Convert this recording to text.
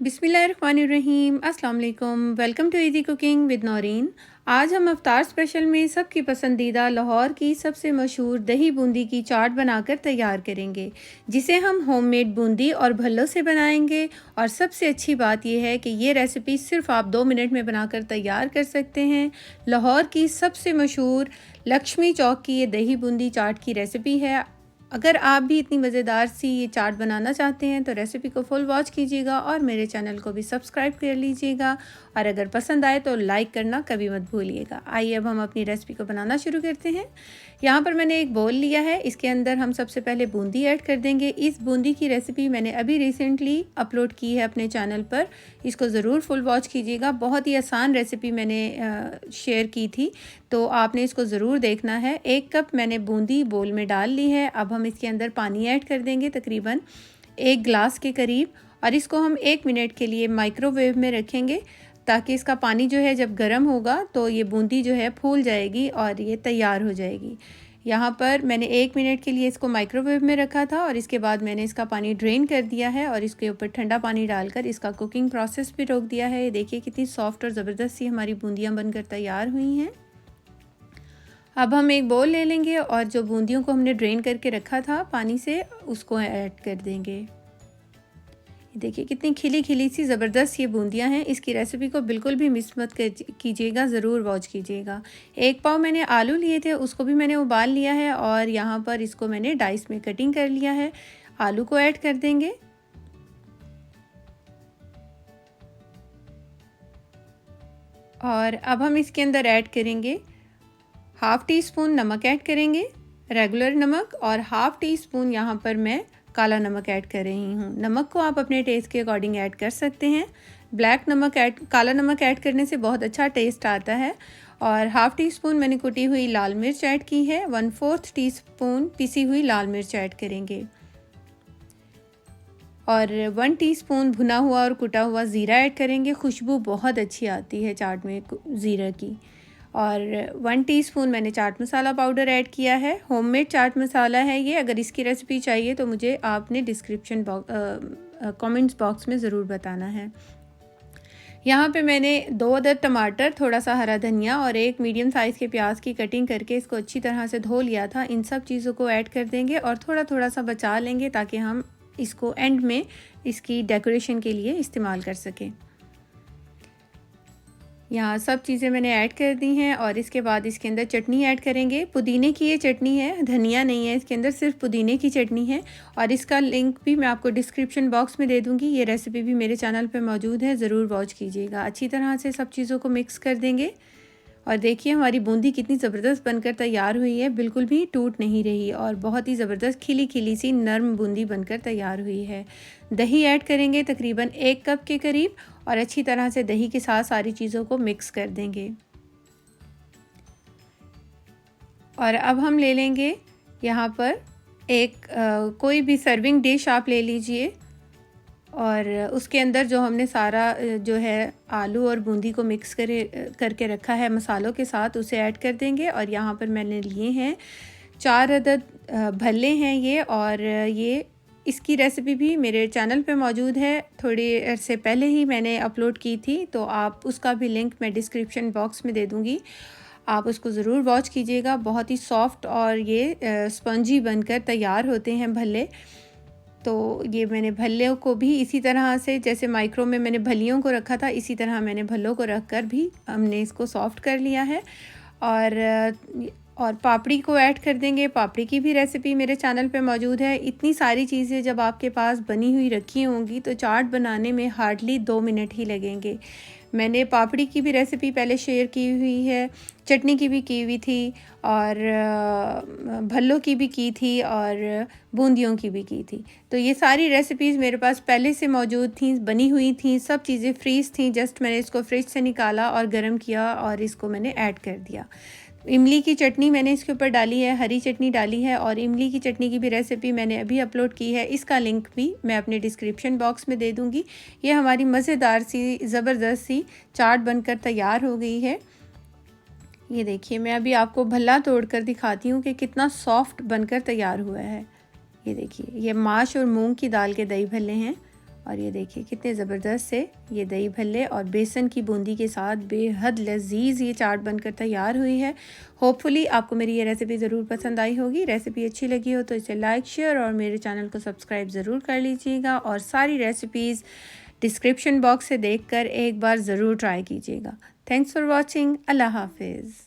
बिस्मिल्लाहिर्रहमानिर्रहीम। अस्सलाम वालेकुम। Welcome to easy cooking with Naureen. आज हम अफ्तार स्पेशल में सबकी पसंदीदा लाहौर की सबसे मशहूर दही बूंदी की चाट बनाकर तैयार करेंगे, जिसे हम होममेड बूंदी और भल्लों से बनाएंगे। और सबसे अच्छी बात यह है कि ये रेसिपी सिर्फ आप 2 मिनट में बनाकर तैयार कर सकते हैं। लाहौर की सबसे मशहूर लक्ष्मी चौक की ये दही बूंदी चाट की रेसिपी है। अगर आप भी इतनी मज़ेदार सी ये चाट बनाना चाहते हैं तो रेसिपी को फुल वॉच कीजिएगा और मेरे चैनल को भी सब्सक्राइब कर लीजिएगा। और अगर पसंद आए तो लाइक करना कभी मत भूलिएगा। आइए अब हम अपनी रेसिपी को बनाना शुरू करते हैं। यहाँ पर मैंने एक बोल लिया है, इसके अंदर हम सबसे पहले बूंदी ऐड कर देंगे। इस बूंदी की रेसिपी मैंने अभी रिसेंटली अपलोड की है अपने चैनल पर, इसको ज़रूर फुल वॉच कीजिएगा। बहुत ही आसान रेसिपी मैंने शेयर की थी, तो आपने इसको ज़रूर देखना है। 1 कप मैंने बूंदी बोल में डाल ली है। अब हम इसके अंदर पानी ऐड कर देंगे तकरीबन 1 गिलास के करीब, और इसको हम 1 मिनट के लिए माइक्रोवेव में रखेंगे, ताकि इसका पानी जो है जब गर्म होगा तो ये बूंदी जो है फूल जाएगी और ये तैयार हो जाएगी। यहाँ पर मैंने 1 मिनट के लिए इसको माइक्रोवेव में रखा था और इसके बाद मैंने इसका पानी ड्रेन कर दिया है और इसके ऊपर ठंडा पानी डालकर इसका कुकिंग प्रोसेस भी रोक दिया है। ये देखिए कितनी सॉफ्ट और ज़बरदस्त सी हमारी बूंदियाँ बनकर तैयार हुई हैं। अब हम एक बोल ले लेंगे और जो बूंदियों को हमने ड्रेन करके रखा था पानी से, उसको ऐड कर देंगे। देखिए कितनी खिली खिली सी ज़बरदस्त ये बूंदियाँ हैं। इसकी रेसिपी को बिल्कुल भी मिस मत कीजिएगा, ज़रूर वॉच कीजिएगा। 1 पाव मैंने आलू लिए थे, उसको भी मैंने उबाल लिया है और यहाँ पर इसको मैंने डाइस में कटिंग कर लिया है। आलू को ऐड कर देंगे और अब हम इसके अंदर ऐड करेंगे 1/2 टीस्पून नमक ऐड करेंगे, रेगुलर नमक, और 1/2 टीस्पून यहाँ पर मैं काला नमक ऐड कर रही हूँ। नमक को आप अपने टेस्ट के अकॉर्डिंग ऐड कर सकते हैं। काला नमक ऐड करने से बहुत अच्छा टेस्ट आता है। और 1/2 टीस्पून मैंने कुटी हुई लाल मिर्च ऐड की है। 1/4 टीस्पून पिसी हुई लाल मिर्च ऐड करेंगे और 1 टीस्पून भुना हुआ और कुटा हुआ ज़ीरा ऐड करेंगे। खुशबू बहुत अच्छी आती है चाट में ज़ीरा की। और 1 टीस्पून मैंने चाट मसाला पाउडर ऐड किया है। होममेड चाट मसाला है ये। अगर इसकी रेसिपी चाहिए तो मुझे आपने डिस्क्रिप्शन कमेंट्स बॉक्स में ज़रूर बताना है। यहाँ पे मैंने 2 अदद टमाटर, थोड़ा सा हरा धनिया और 1 मीडियम साइज़ के प्याज की कटिंग करके इसको अच्छी तरह से धो लिया था। इन सब चीज़ों को ऐड कर देंगे और थोड़ा थोड़ा सा बचा लेंगे ताकि हम इसको एंड में इसकी डेकोरेशन के लिए इस्तेमाल कर सकें। यहाँ सब चीज़ें मैंने ऐड कर दी हैं और इसके बाद इसके अंदर चटनी ऐड करेंगे। पुदीने की ये चटनी है, धनिया नहीं है इसके अंदर, सिर्फ पुदीने की चटनी है। और इसका लिंक भी मैं आपको डिस्क्रिप्शन बॉक्स में दे दूँगी। ये रेसिपी भी मेरे चैनल पे मौजूद है, ज़रूर वॉच कीजिएगा। अच्छी तरह से सब चीज़ों को मिक्स कर देंगे और देखिए हमारी बूंदी कितनी ज़बरदस्त बनकर तैयार हुई है, बिल्कुल भी टूट नहीं रही और बहुत ही ज़बरदस्त खिली खिली सी नरम बूंदी बनकर तैयार हुई है। दही ऐड करेंगे तकरीबन 1 कप के करीब और अच्छी तरह से दही के साथ सारी चीज़ों को मिक्स कर देंगे। और अब हम ले लेंगे यहाँ पर एक कोई भी सर्विंग डिश आप ले लीजिए और उसके अंदर जो हमने सारा जो है आलू और बूंदी को मिक्स करके रखा है मसालों के साथ, उसे ऐड कर देंगे। और यहाँ पर मैंने लिए हैं 4 अदद भल्ले हैं ये, और ये इसकी रेसिपी भी मेरे चैनल पे मौजूद है। थोड़ी अरसे पहले ही मैंने अपलोड की थी, तो आप उसका भी लिंक मैं डिस्क्रिप्शन बॉक्स में दे दूँगी, आप उसको ज़रूर वॉच कीजिएगा। बहुत ही सॉफ्ट और ये स्पंजी बनकर तैयार होते हैं भल्ले। तो ये मैंने भल्लों को भी इसी तरह से, जैसे माइक्रो में मैंने भल्लियों को रखा था, इसी तरह मैंने भल्लों को रख कर भी हमने इसको सॉफ्ट कर लिया है। और पापड़ी को ऐड कर देंगे। पापड़ी की भी रेसिपी मेरे चैनल पे मौजूद है। इतनी सारी चीज़ें जब आपके पास बनी हुई रखी होंगी तो चाट बनाने में हार्डली 2 मिनट ही लगेंगे। मैंने पापड़ी की भी रेसिपी पहले शेयर की हुई है, चटनी की भी की हुई थी और भल्लों की भी की थी और बूंदियों की भी की थी। तो ये सारी रेसिपीज़ मेरे पास पहले से मौजूद थी, बनी हुई थी, सब चीज़ें फ्रीज़ थी। जस्ट मैंने इसको फ्रिज से निकाला और गर्म किया और इसको मैंने ऐड कर दिया। इमली की चटनी मैंने इसके ऊपर डाली है, हरी चटनी डाली है और इमली की चटनी की भी रेसिपी मैंने अभी अपलोड की है। इसका लिंक भी मैं अपने डिस्क्रिप्शन बॉक्स में दे दूँगी। ये हमारी मज़ेदार सी ज़बरदस्त सी चाट बनकर तैयार हो गई है। ये देखिए मैं अभी आपको भल्ला तोड़कर दिखाती हूँ कि कितना सॉफ्ट बनकर तैयार हुआ है। ये देखिए, ये माश और मूंग की दाल के दही भल्ले हैं और ये देखिए कितने ज़बरदस्त से ये दही भल्ले और बेसन की बूंदी के साथ बेहद लजीज ये चाट बनकर तैयार हुई है। होपफुली आपको मेरी ये रेसिपी ज़रूर पसंद आई होगी। रेसिपी अच्छी लगी हो तो इसे लाइक, शेयर और मेरे चैनल को सब्सक्राइब ज़रूर कर लीजिएगा और सारी रेसिपीज़ डिस्क्रिप्शन बॉक्स से देखकर एक बार ज़रूर ट्राई कीजिएगा। Thanks for watching. अल्लाह हाफिज़।